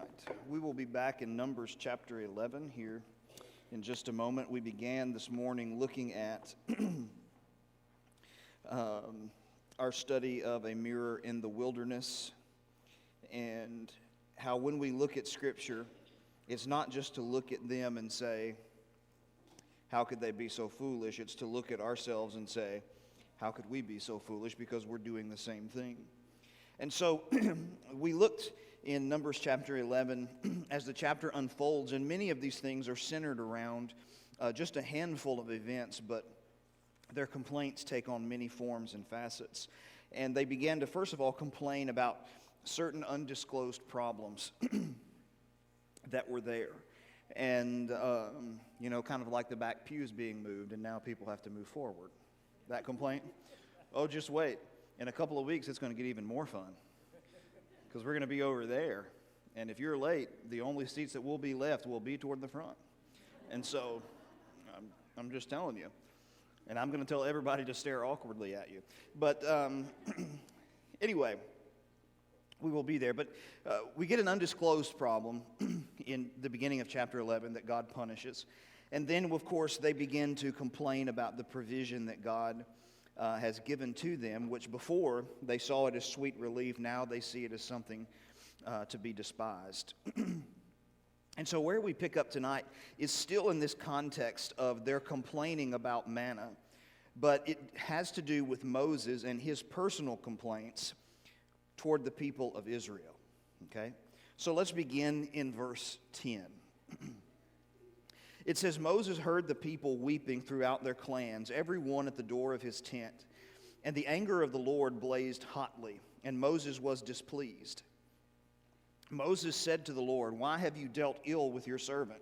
right. We will be back in Numbers chapter 11 here in just a moment. We began this morning looking at our study of a mirror in the wilderness, and how when we look at Scripture, it's not just to look at them and say, how could they be so foolish? It's to look at ourselves and say, how could we be so foolish? Because we're doing the same thing. And so we looked in Numbers chapter 11 as the chapter unfolds, and many of these things are centered around just a handful of events, but their complaints take on many forms and facets. And they began to, first of all, complain about certain undisclosed problems that were there. And, kind of like the back pews being moved, and now people have to move forward. That complaint? Oh, just wait. In a couple of weeks, it's going to get even more fun, because we're going to be over there. And if you're late, the only seats that will be left will be toward the front. And so I'm just telling you. And I'm going to tell everybody to stare awkwardly at you. But anyway, we will be there. But we get an undisclosed problem in the beginning of chapter 11 that God punishes. And then, of course, they begin to complain about the provision that God has given to them, which before they saw it as sweet relief, now they see it as something to be despised. And so where we pick up tonight is still in this context of their complaining about manna, but it has to do with Moses and his personal complaints toward the people of Israel. Okay? So let's begin in verse 10. It says, Moses heard the people weeping throughout their clans, every one at the door of his tent. And the anger of the Lord blazed hotly, and Moses was displeased. Moses said to the Lord, why have you dealt ill with your servant?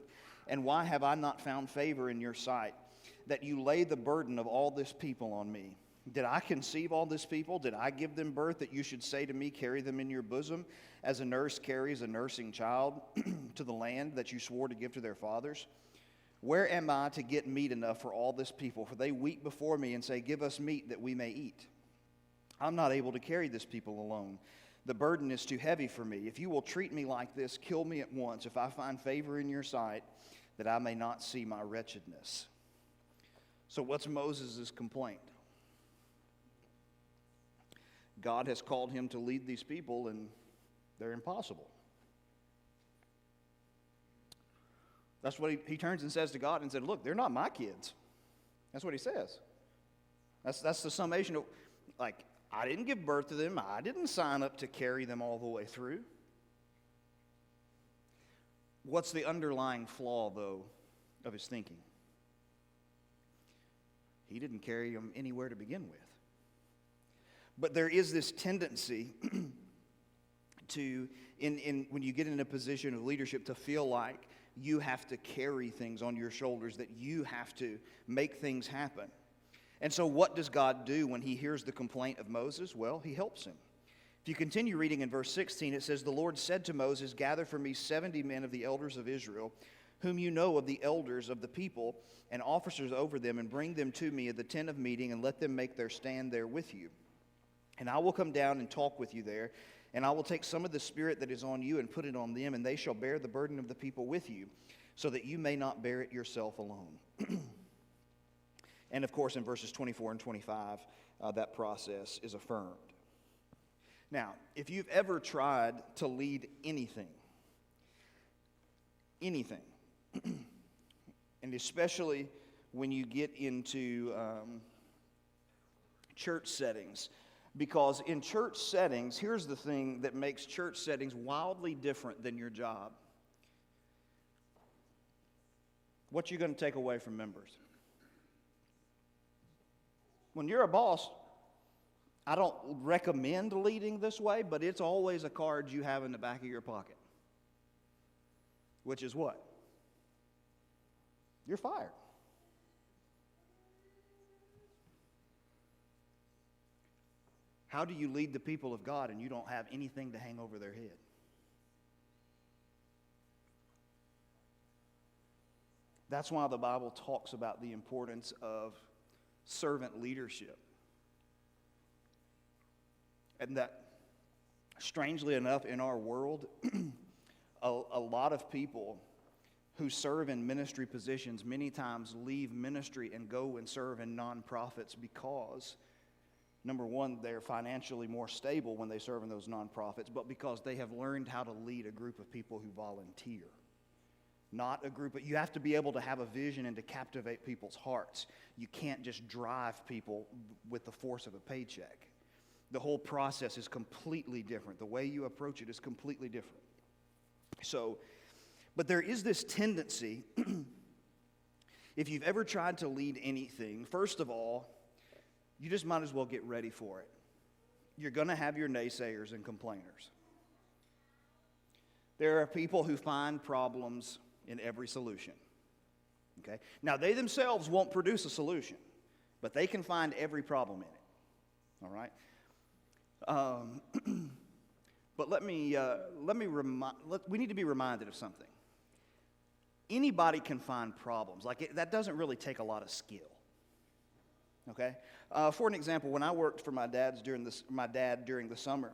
And why have I not found favor in your sight, that you lay the burden of all this people on me? Did I conceive all this people? Did I give them birth, that you should say to me, carry them in your bosom, as a nurse carries a nursing child to the land that you swore to give to their fathers? Where am I to get meat enough for all this people? For they weep before me and say, give us meat that we may eat. I'm not able to carry this people alone. The burden is too heavy for me. If you will treat me like this, kill me at once, if I find favor in your sight, that I may not see my wretchedness. So what's Moses' complaint? God has called him to lead these people, and they're impossible. That's what he turns and says to God and said, look, they're not my kids. That's what he says. That's the summation of, like, I didn't give birth to them. I didn't sign up to carry them all the way through. What's the underlying flaw, though, of his thinking? He didn't carry them anywhere to begin with. But there is this tendency to, when you get in a position of leadership, to feel like you have to carry things on your shoulders, that you have to make things happen. And so what does God do when he hears the complaint of Moses? Well, he helps him. If you continue reading in verse 16, it says, the Lord said to Moses, gather for me 70 men of the elders of Israel, whom you know of the elders of the people, and officers over them, and bring them to me at the tent of meeting, and let them make their stand there with you. And I will come down and talk with you there, and I will take some of the spirit that is on you and put it on them, and they shall bear the burden of the people with you, so that you may not bear it yourself alone. And of course, in verses 24 and 25, that process is affirmed. Now, if you've ever tried to lead anything, and especially when you get into church settings, because in church settings, here's the thing that makes church settings wildly different than your job. What you going to take away from members? When you're a boss, I don't recommend leading this way, but it's always a card you have in the back of your pocket. Which is what? You're fired. How do you lead the people of God and you don't have anything to hang over their head? That's why the Bible talks about the importance of servant leadership. And that, strangely enough, in our world, a lot of people who serve in ministry positions many times leave ministry and go and serve in nonprofits because, number one, they're financially more stable when they serve in those nonprofits, but because they have learned how to lead a group of people who volunteer. Not a group, but you have to be able to have a vision and to captivate people's hearts. You can't just drive people with the force of a paycheck. The whole process is completely different. The way you approach it is completely different. So, but there is this tendency, if you've ever tried to lead anything, first of all, you just might as well get ready for it. You're going to have your naysayers and complainers. There are people who find problems in every solution. Okay? Now, they themselves won't produce a solution, but they can find every problem in it. All right? But we need to be reminded of something. Anybody can find problems. That doesn't really take a lot of skill. Okay? For an example, when I worked for my dad during the summer,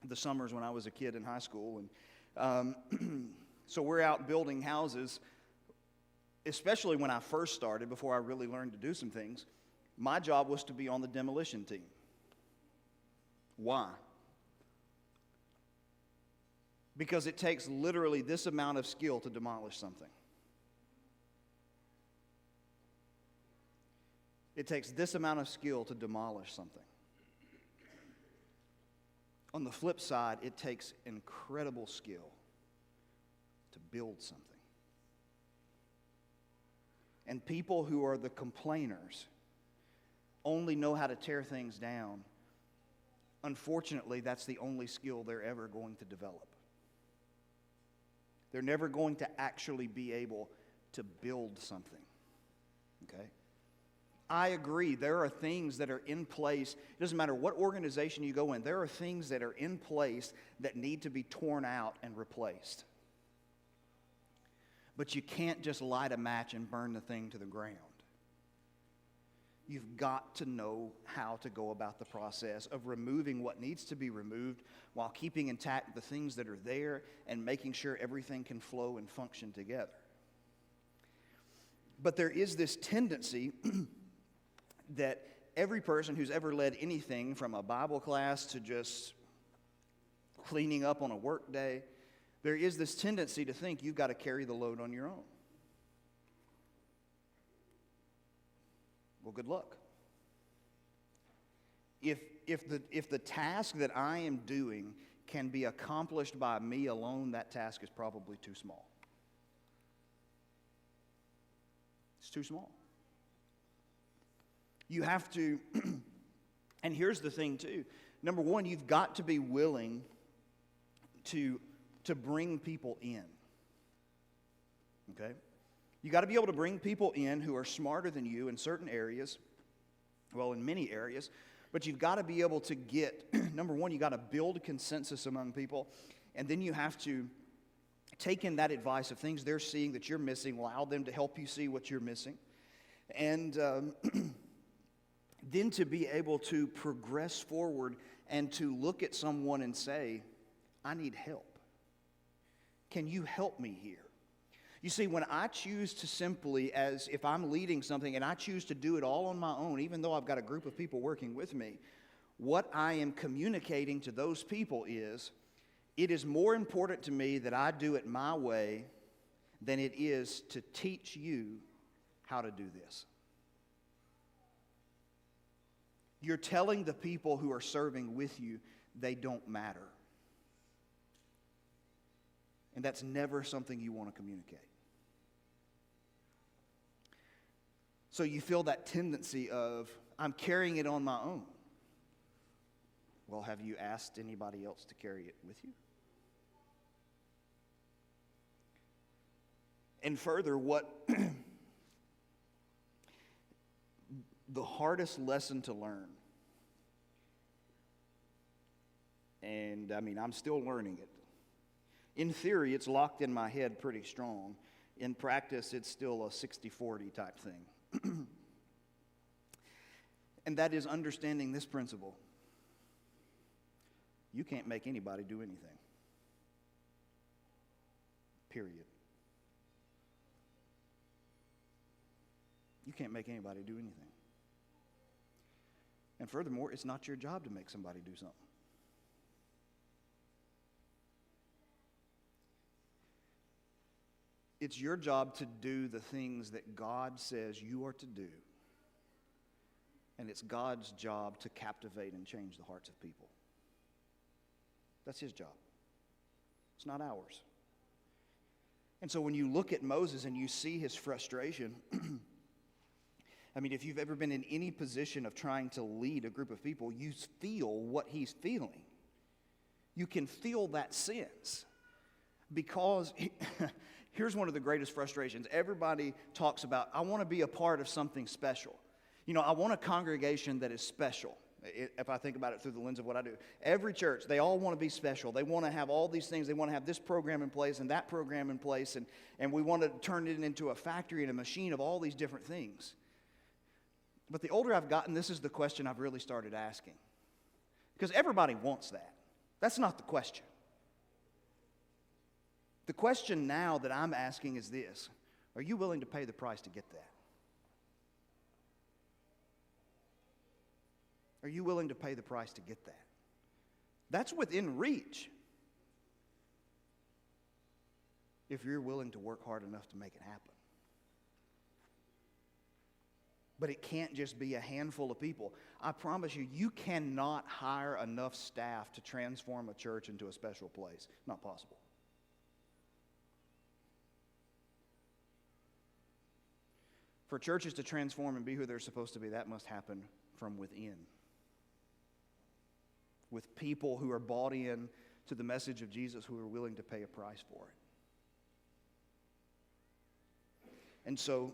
the summers when I was a kid in high school, and so we're out building houses, especially when I first started, before I really learned to do some things. My job was to be on the demolition team. Why? Because it takes literally this amount of skill to demolish something. It takes this amount of skill to demolish something. On the flip side, it takes incredible skill to build something. And people who are the complainers only know how to tear things down. Unfortunately, that's the only skill they're ever going to develop. They're never going to actually be able to build something. Okay? I agree, there are things that are in place. It doesn't matter what organization you go in, there are things that are in place that need to be torn out and replaced. But you can't just light a match and burn the thing to the ground. You've got to know how to go about the process of removing what needs to be removed while keeping intact the things that are there and making sure everything can flow and function together. But there is this tendency that every person who's ever led anything from a Bible class to just cleaning up on a work day, there is this tendency to think you've got to carry the load on your own. Well, good luck. If the task that I am doing can be accomplished by me alone, that task is probably too small. It's too small. You have to, and here's the thing too. Number one, you've got to be willing to bring people in. Okay? You got to be able to bring people in who are smarter than you in certain areas, well, in many areas, but you've got to be able to get, number one, you got to build a consensus among people, and then you have to take in that advice of things they're seeing that you're missing, allow them to help you see what you're missing, and then to be able to progress forward and to look at someone and say, I need help. Can you help me here? You see, when I choose to simply, as if I'm leading something and I choose to do it all on my own, even though I've got a group of people working with me, what I am communicating to those people is, it is more important to me that I do it my way than it is to teach you how to do this. You're telling the people who are serving with you they don't matter. And that's never something you want to communicate. So you feel that tendency of, I'm carrying it on my own. Well, have you asked anybody else to carry it with you? And further, what the hardest lesson to learn, and I mean, I'm still learning it. In theory, it's locked in my head pretty strong. In practice, it's still a 60-40 type thing. And that is understanding this principle. You can't make anybody do anything. Period. You can't make anybody do anything. And furthermore, it's not your job to make somebody do something. It's your job to do the things that God says you are to do. And it's God's job to captivate and change the hearts of people. That's His job. It's not ours. And so when you look at Moses and you see his frustration, I mean, if you've ever been in any position of trying to lead a group of people, you feel what he's feeling. You can feel that sense. Because here's one of the greatest frustrations. Everybody talks about, I want to be a part of something special. You know, I want a congregation that is special. If I think about it through the lens of what I do. Every church, they all want to be special. They want to have all these things. They want to have this program in place and that program in place. And we want to turn it into a factory and a machine of all these different things. But the older I've gotten, this is the question I've really started asking. Because everybody wants that. That's not the question. The question now that I'm asking is this: are you willing to pay the price to get that? Are you willing to pay the price to get that? That's within reach. If you're willing to work hard enough to make it happen. But it can't just be a handful of people. I promise you, you cannot hire enough staff to transform a church into a special place. Not possible. For churches to transform and be who they're supposed to be, that must happen from within. With people who are bought in to the message of Jesus, who are willing to pay a price for it. And so,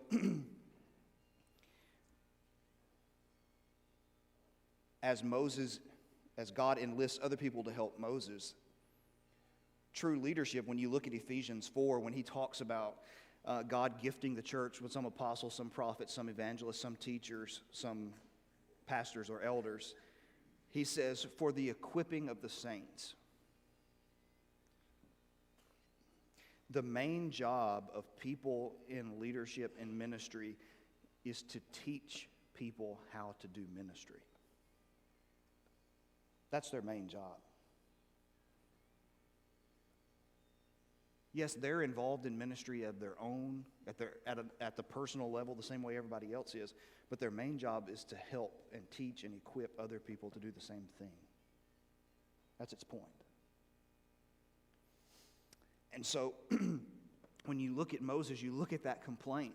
as God enlists other people to help Moses, true leadership, when you look at Ephesians 4, when he talks about God gifting the church with some apostles, some prophets, some evangelists, some teachers, some pastors or elders, he says, for the equipping of the saints. The main job of people in leadership and ministry is to teach people how to do ministry. That's their main job. Yes, they're involved in ministry of their own, at the personal level, the same way everybody else is. But their main job is to help and teach and equip other people to do the same thing. That's its point. And so, when you look at Moses, you look at that complaint.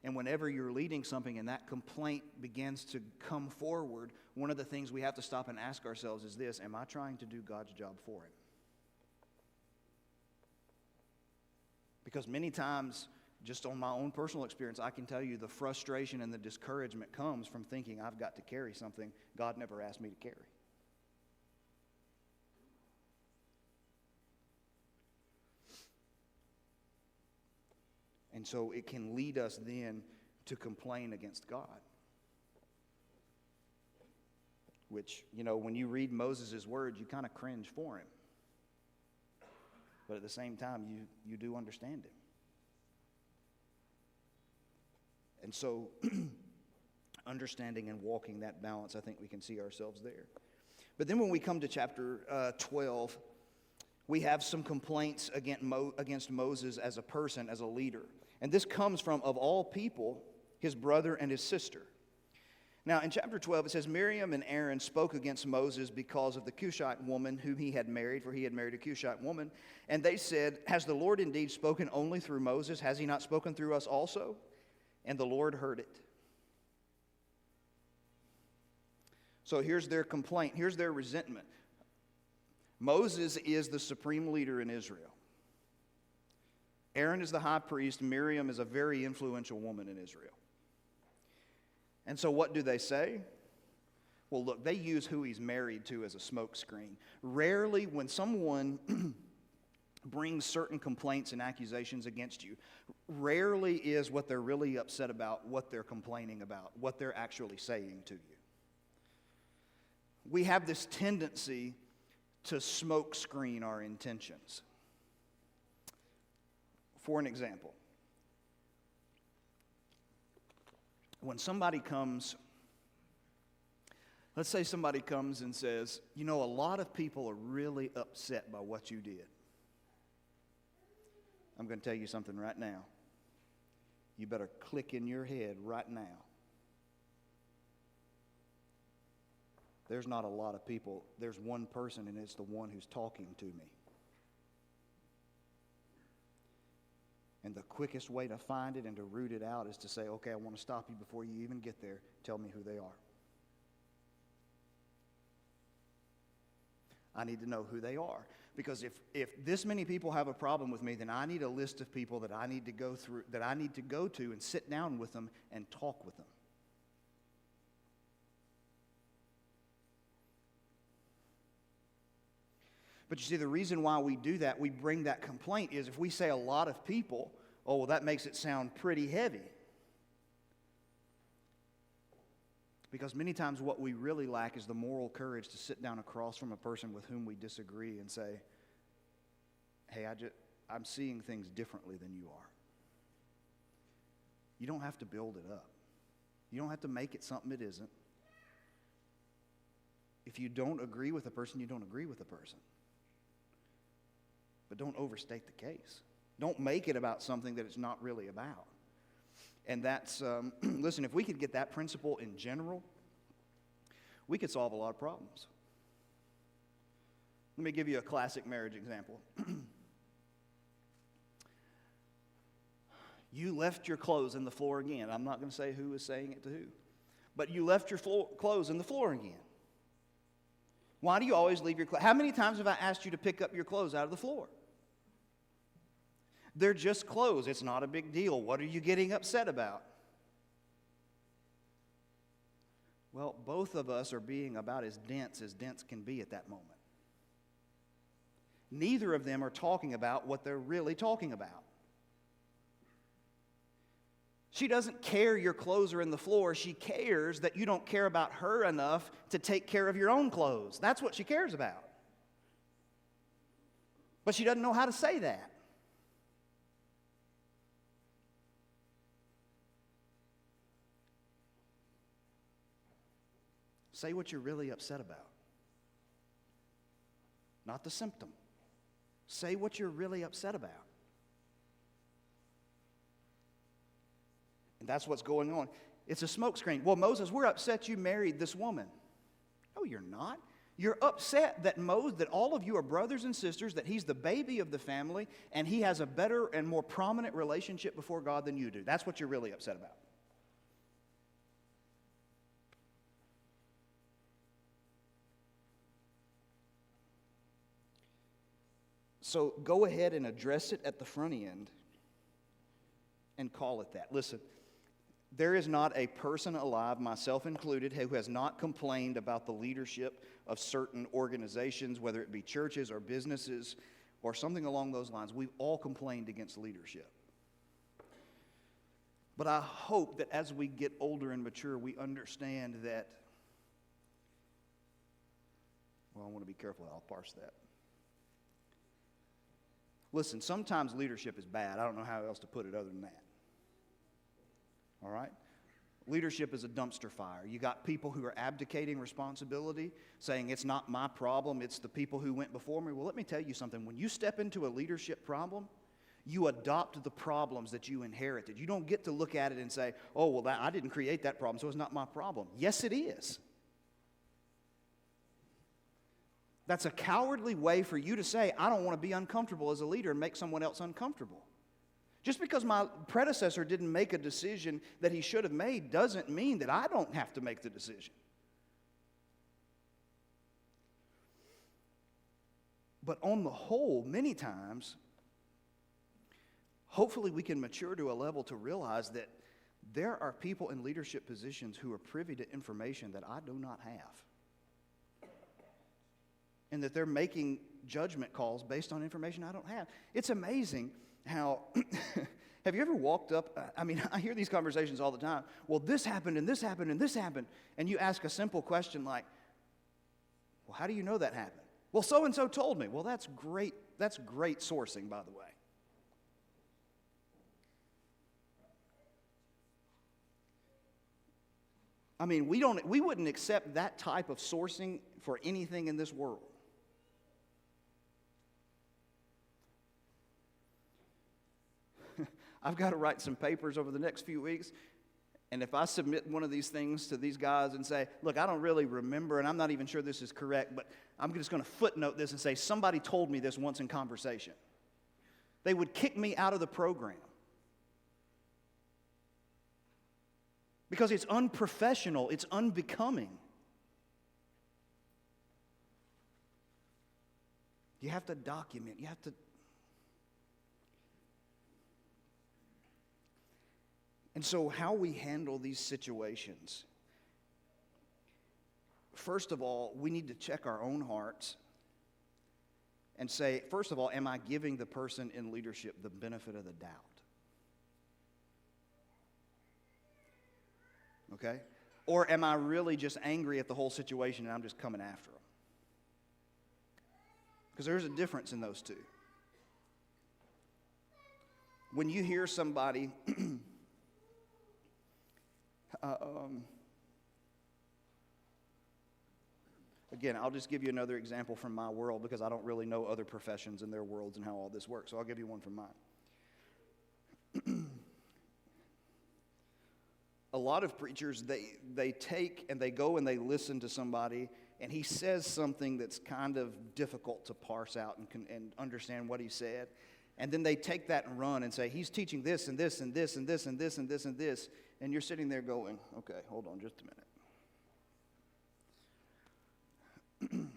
And whenever you're leading something and that complaint begins to come forward, one of the things we have to stop and ask ourselves is this: am I trying to do God's job for him? Because many times, just on my own personal experience, I can tell you the frustration and the discouragement comes from thinking I've got to carry something God never asked me to carry. And so it can lead us then to complain against God. Which, you know, when you read Moses' words, you kind of cringe for him. But at the same time, you do understand him. And so, understanding and walking that balance, I think we can see ourselves there. But then when we come to chapter 12, we have some complaints against Moses as a person, as a leader. And this comes from, of all people, his brother and his sister. Now, in chapter 12, it says, Miriam and Aaron spoke against Moses because of the Cushite woman whom he had married, for he had married a Cushite woman. And they said, has the Lord indeed spoken only through Moses? Has he not spoken through us also? And the Lord heard it. So here's their complaint. Here's their resentment. Moses is the supreme leader in Israel. Aaron is the high priest. Miriam is a very influential woman in Israel. And so what do they say? Well, look, they use who he's married to as a smokescreen. Rarely, when someone brings certain complaints and accusations against you, rarely is what they're really upset about what they're complaining about, what they're actually saying to you. We have this tendency to smokescreen our intentions. For an example, when somebody comes, let's say somebody comes and says, you know, a lot of people are really upset by what you did. I'm going to tell you something right now. You better click in your head right now. There's not a lot of people. There's one person, and it's the one who's talking to me. And the quickest way to find it and to root it out is to say, okay, I want to stop you before you even get there. Tell me who they are. I need to know who they are. Because if this many people have a problem with me, then I need a list of people that I need to go through, that I need to go to and sit down with them and talk with them. But you see, the reason why we do that, we bring that complaint, is if we say a lot of people, oh, well, that makes it sound pretty heavy. Because many times what we really lack is the moral courage to sit down across from a person with whom we disagree and say, hey, I'm seeing things differently than you are. You don't have to build it up. You don't have to make it something it isn't. If you don't agree with a person, you don't agree with a person. But don't overstate the case. Don't make it about something that it's not really about. And that's, listen, if we could get that principle in general, we could solve a lot of problems. Let me give you a classic marriage example. You left your clothes in the floor again. I'm not going to say who is saying it to who. But you left your clothes in the floor again. Why do you always leave your clothes? How many times have I asked you to pick up your clothes out of the floor? They're just clothes. It's not a big deal. What are you getting upset about? Well, both of us are being about as dense can be at that moment. Neither of them are talking about what they're really talking about. She doesn't care your clothes are in the floor. She cares that you don't care about her enough to take care of your own clothes. That's what she cares about. But she doesn't know how to say that. Say what you're really upset about. Not the symptom. Say what you're really upset about. And that's what's going on. It's a smokescreen. Well, Moses, we're upset you married this woman. No, you're not. You're upset that that all of you are brothers and sisters, that he's the baby of the family, and he has a better and more prominent relationship before God than you do. That's what you're really upset about. So go ahead and address it at the front end and call it that. Listen, there is not a person alive, myself included, who has not complained about the leadership of certain organizations, whether it be churches or businesses or something along those lines. We've all complained against leadership. But I hope that as we get older and mature, we understand that, well, I want to be careful how I'll parse that. Listen, sometimes leadership is bad. I don't know how else to put it other than that. All right? Leadership is a dumpster fire. You got people who are abdicating responsibility, saying it's not my problem, it's the people who went before me. Well, let me tell you something. When you step into a leadership problem, you adopt the problems that you inherited. You don't get to look at it and say, oh, well, I didn't create that problem, so it's not my problem. Yes, it is. That's a cowardly way for you to say, I don't want to be uncomfortable as a leader and make someone else uncomfortable. Just because my predecessor didn't make a decision that he should have made doesn't mean that I don't have to make the decision. But on the whole, many times, hopefully we can mature to a level to realize that there are people in leadership positions who are privy to information that I do not have. And that they're making judgment calls based on information I don't have. It's amazing how, have you ever walked up, I hear these conversations all the time. Well, this happened and this happened and this happened. And you ask a simple question like, well, how do you know that happened? Well, so-and-so told me. Well, that's great sourcing, by the way. I mean, we wouldn't accept that type of sourcing for anything in this world. I've got to write some papers over the next few weeks, and if I submit one of these things to these guys and say, look, I don't really remember, and I'm not even sure this is correct, but I'm just going to footnote this and say, somebody told me this once in conversation, they would kick me out of the program. Because it's unprofessional, it's unbecoming. You have to document, you have to. And so, how we handle these situations, first of all, we need to check our own hearts and say, first of all, am I giving the person in leadership the benefit of the doubt? Okay? Or am I really just angry at the whole situation and I'm just coming after them? Because there's a difference in those two. When you hear somebody again, I'll just give you another example from my world because I don't really know other professions and their worlds and how all this works. So I'll give you one from mine. A lot of preachers, they take and they go and they listen to somebody and he says something that's kind of difficult to parse out and understand what he said. And then they take that and run and say, he's teaching this and this and this and this and this and this and this. And you're sitting there going, okay, hold on just a minute.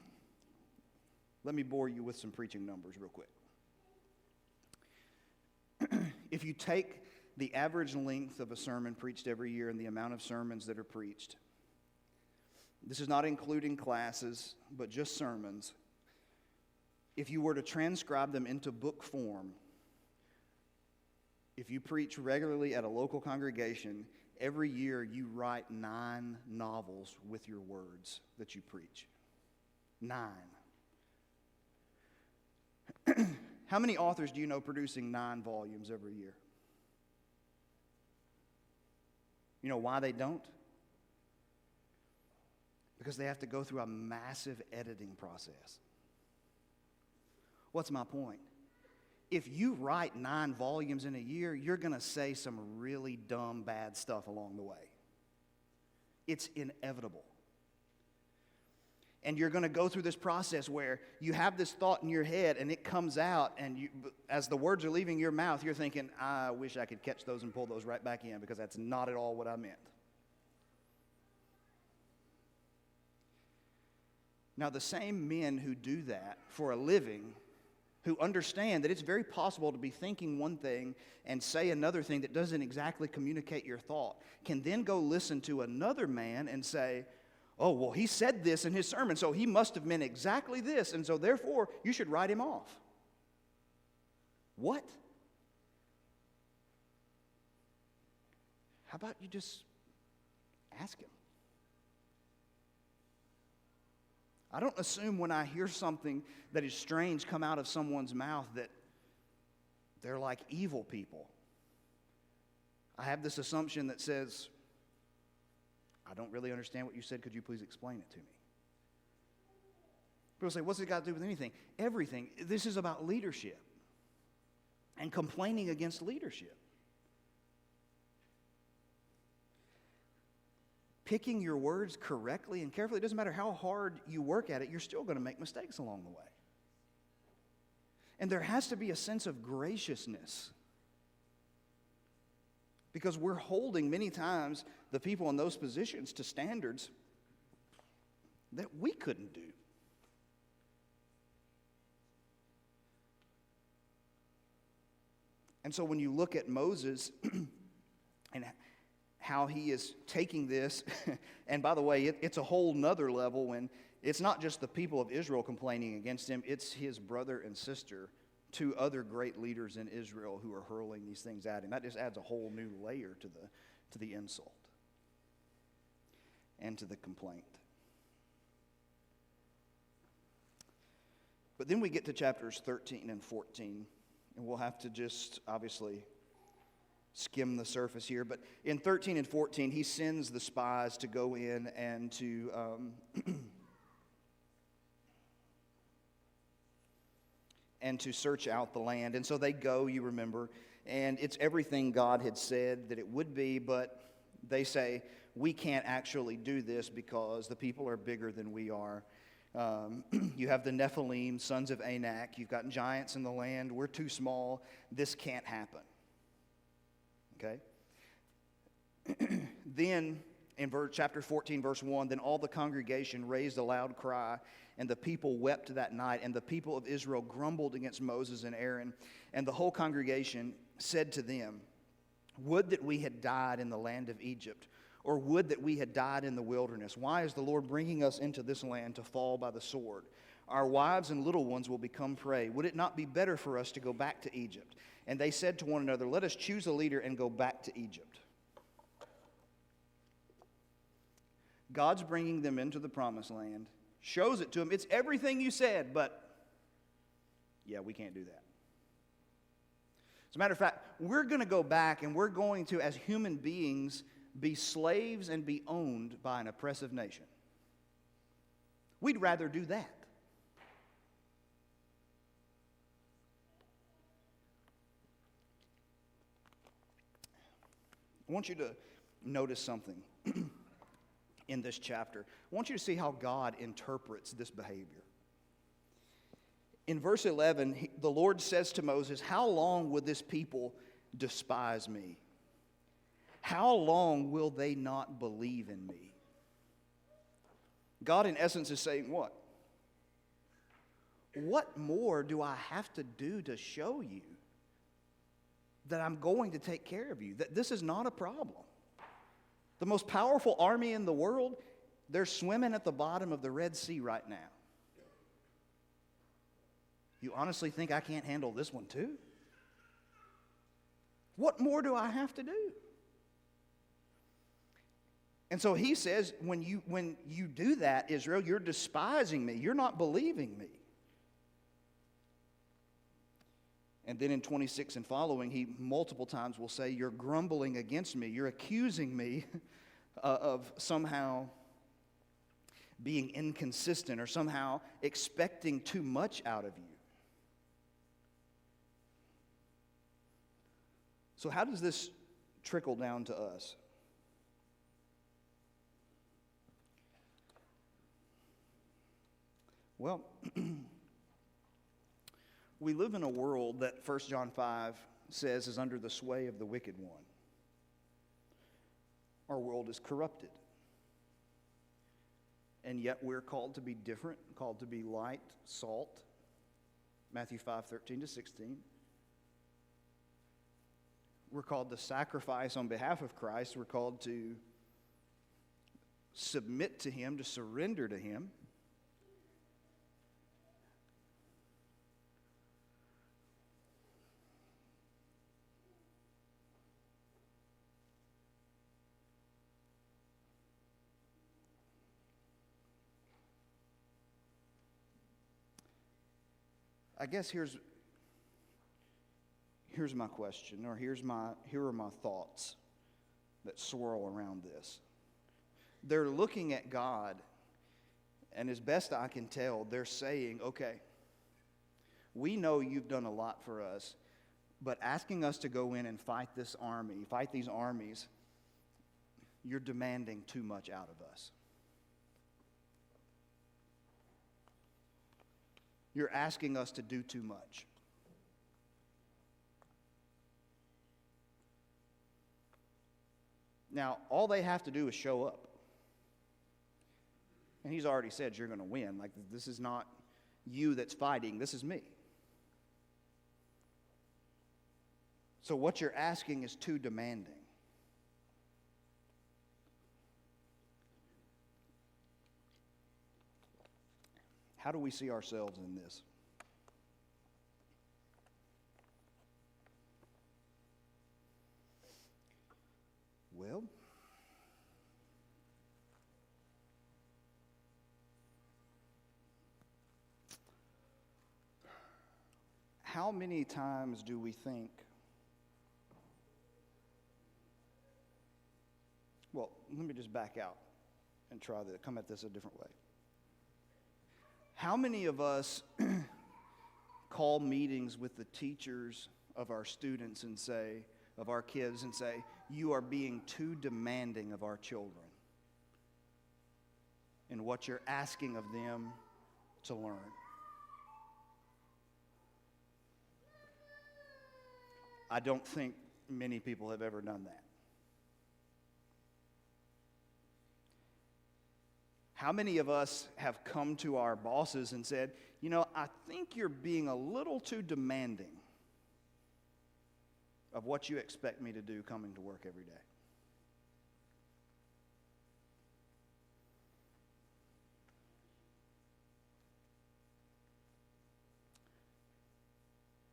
Let me bore you with some preaching numbers real quick. If you take the average length of a sermon preached every year and the amount of sermons that are preached, this is not including classes, but just sermons. If you were to transcribe them into book form, if you preach regularly at a local congregation, every year you write 9 novels with your words that you preach. 9. How many authors do you know producing 9 volumes every year? You know why they don't? Because they have to go through a massive editing process. What's my point? If you write 9 volumes in a year, you're going to say some really dumb, bad stuff along the way. It's inevitable. And you're going to go through this process where you have this thought in your head and it comes out, and you, as the words are leaving your mouth, you're thinking, I wish I could catch those and pull those right back in because that's not at all what I meant. Now, the same men who do that for a living, who understand that it's very possible to be thinking one thing and say another thing that doesn't exactly communicate your thought, can then go listen to another man and say, oh, well, he said this in his sermon, so he must have meant exactly this, and so therefore you should write him off. What? How about you just ask him? I don't assume when I hear something that is strange come out of someone's mouth that they're like evil people. I have this assumption that says, I don't really understand what you said. Could you please explain it to me? People say, what's it got to do with anything? Everything. This is about leadership and complaining against leadership. Picking your words correctly and carefully, it doesn't matter how hard you work at it, you're still going to make mistakes along the way. And there has to be a sense of graciousness, because we're holding many times the people in those positions to standards that we couldn't do. And so when you look at Moses and how he is taking this, and by the way, it's a whole nother level when it's not just the people of Israel complaining against him, it's his brother and sister, 2 other great leaders in Israel who are hurling these things at him. That just adds a whole new layer to the insult and to the complaint. But then we get to chapters 13 and 14, and we'll have to just obviously skim the surface here. But in 13 and 14, he sends the spies to go in and to and to search out the land. And so they go, you remember, and it's everything God had said that it would be, but they say, we can't actually do this because the people are bigger than we are. You have the Nephilim, sons of Anak. You've got giants in the land. We're too small. This can't happen. Okay? Then, in chapter 14, verse 1, then all the congregation raised a loud cry, and the people wept that night, and the people of Israel grumbled against Moses and Aaron. And the whole congregation said to them, would that we had died in the land of Egypt, or would that we had died in the wilderness. Why is the Lord bringing us into this land to fall by the sword? Our wives and little ones will become prey. Would it not be better for us to go back to Egypt? And they said to one another, let us choose a leader and go back to Egypt. God's bringing them into the promised land, shows it to them. It's everything you said, but yeah, we can't do that. As a matter of fact, we're going to go back and we're going to, as human beings, be slaves and be owned by an oppressive nation. We'd rather do that. I want you to notice something in this chapter. I want you to see how God interprets this behavior. In verse 11, the Lord says to Moses, how long will this people despise me? How long will they not believe in me? God, in essence, is saying what? What more do I have to do to show you that I'm going to take care of you? That this is not a problem. The most powerful army in the world, they're swimming at the bottom of the Red Sea right now. You honestly think I can't handle this one too? What more do I have to do? And so he says, when you do that, Israel, you're despising me. You're not believing me. And then in 26 and following, he multiple times will say, you're grumbling against me. You're accusing me of somehow being inconsistent or somehow expecting too much out of you. So how does this trickle down to us? Well, we live in a world that 1 John 5 says is under the sway of the wicked one. Our world is corrupted. And yet we're called to be different, called to be light, salt. Matthew 5:13-16. We're called to sacrifice on behalf of Christ. We're called to submit to Him, to surrender to Him. I guess here my question, or here are my thoughts that swirl around this. They're looking at God, and as best I can tell, they're saying, okay, we know you've done a lot for us, but asking us to go in and fight these armies, you're demanding too much out of us. You're asking us to do too much. Now, all they have to do is show up. And he's already said you're going to win. Like, this is not you that's fighting. This is me. So what you're asking is too demanding. How do we see ourselves in this? Well, how many times do we think Well, let me just back out and try to come at this a different way. How many of us call meetings with the teachers of our students and say, of our kids, and say, you are being too demanding of our children in what you're asking of them to learn? I don't think many people have ever done that. How many of us have come to our bosses and said, you know, I think you're being a little too demanding of what you expect me to do coming to work every day?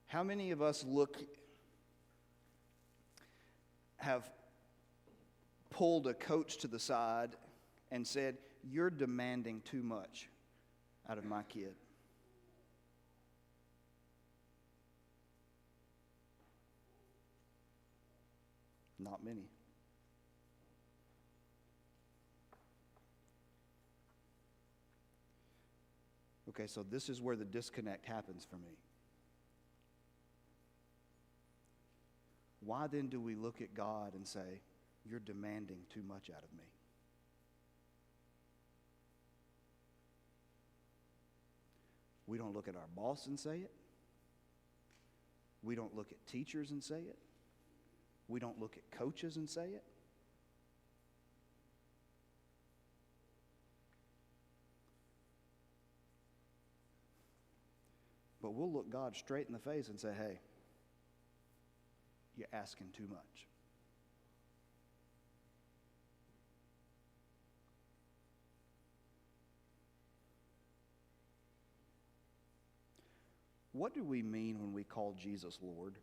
How many of us have pulled a coach to the side and said, you're demanding too much out of my kid? Not many. Okay, so this is where the disconnect happens for me. Why then do we look at God and say, you're demanding too much out of me? We don't look at our boss and say it. We don't look at teachers and say it. We don't look at coaches and say it. But we'll look God straight in the face and say, hey, you're asking too much. What do we mean when we call Jesus Lord?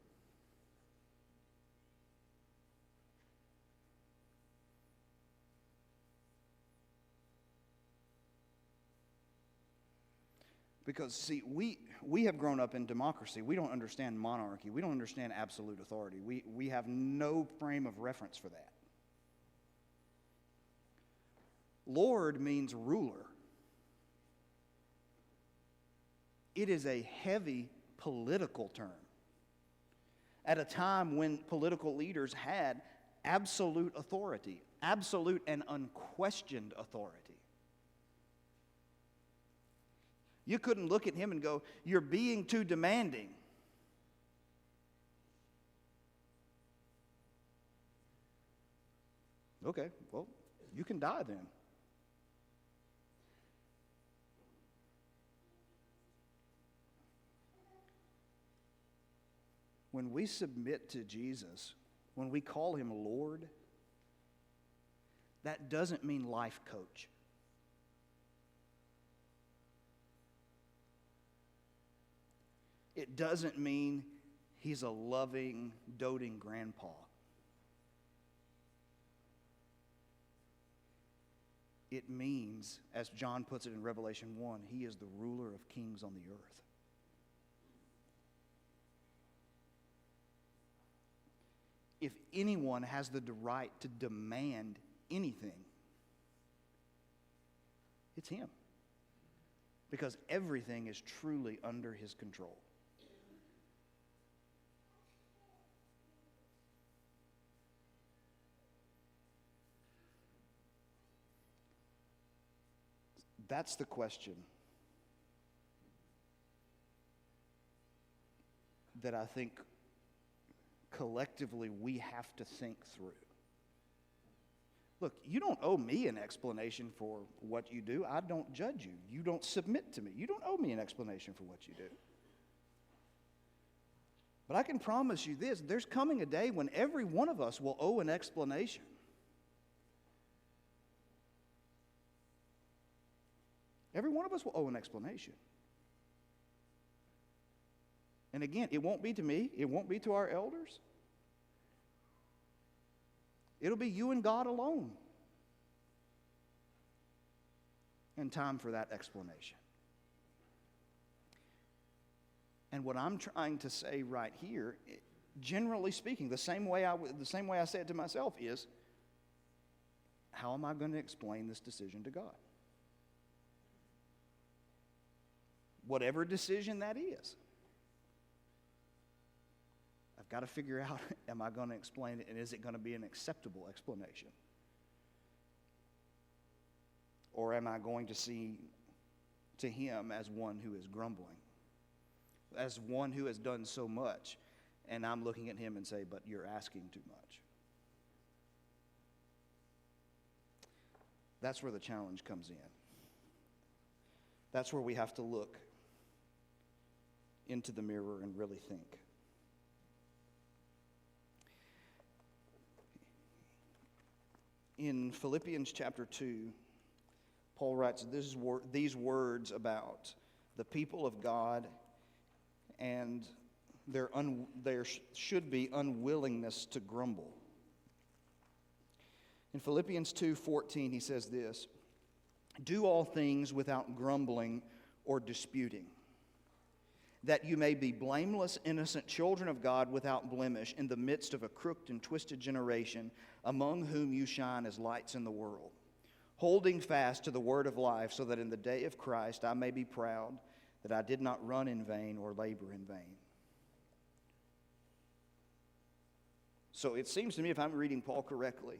Because, see, we have grown up in democracy. We don't understand monarchy. We don't understand absolute authority. We have no frame of reference for that. Lord means ruler. It is a heavy political term at a time when political leaders had absolute authority, absolute and unquestioned authority. You couldn't look at him and go, you're being too demanding. Okay, well, you can die then. When we submit to Jesus, when we call him Lord, that doesn't mean life coach. It doesn't mean he's a loving, doting grandpa. It means, as John puts it in Revelation 1, he is the ruler of kings on the earth. If anyone has the right to demand anything, it's him. Because everything is truly under his control. That's the question that I think collectively we have to think through. Look, you don't owe me an explanation for what you do. I don't judge you. You don't submit to me. You don't owe me an explanation for what you do. But I can promise you this, there's coming a day when every one of us will owe an explanation. Every one of us will owe an explanation. And again, it won't be to me. It won't be to our elders. It'll be you and God alone. And time for that explanation. And what I'm trying to say right here, generally speaking, the same way I say it to myself is, how am I going to explain this decision to God? Whatever decision that is. I've got to figure out, am I going to explain it, and is it going to be an acceptable explanation? Or am I going to see to him as one who is grumbling, as one who has done so much, and I'm looking at him and say, but you're asking too much? That's where the challenge comes in. That's where we have to look into the mirror and really think. In Philippians chapter 2, Paul writes these words about the people of God and there should be unwillingness to grumble. In Philippians 2:14, he says this, "Do all things without grumbling or disputing, that you may be blameless, innocent children of God without blemish in the midst of a crooked and twisted generation, among whom you shine as lights in the world, holding fast to the word of life, so that in the day of Christ I may be proud that I did not run in vain or labor in vain." So it seems to me, if I'm reading Paul correctly,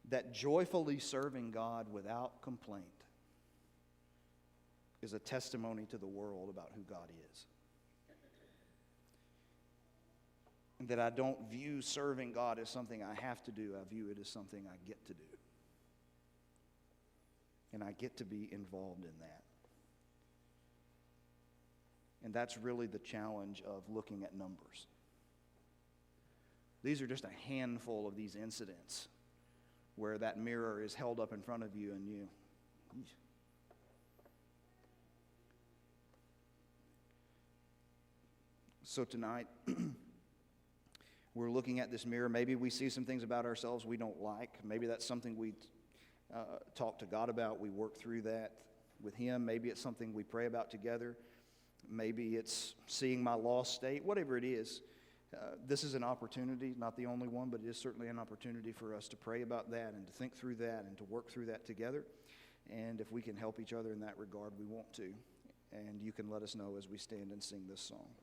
that joyfully serving God without complaint is a testimony to the world about who God is. And that I don't view serving God as something I have to do. I view it as something I get to do. And I get to be involved in that. And that's really the challenge of looking at numbers. These are just a handful of these incidents where that mirror is held up in front of you and you... So tonight, we're looking at this mirror. Maybe we see some things about ourselves we don't like. Maybe that's something we talk to God about. We work through that with Him. Maybe it's something we pray about together. Maybe it's seeing my lost state. Whatever it is, this is an opportunity, not the only one, but it is certainly an opportunity for us to pray about that and to think through that and to work through that together. And if we can help each other in that regard, we want to. And you can let us know as we stand and sing this song.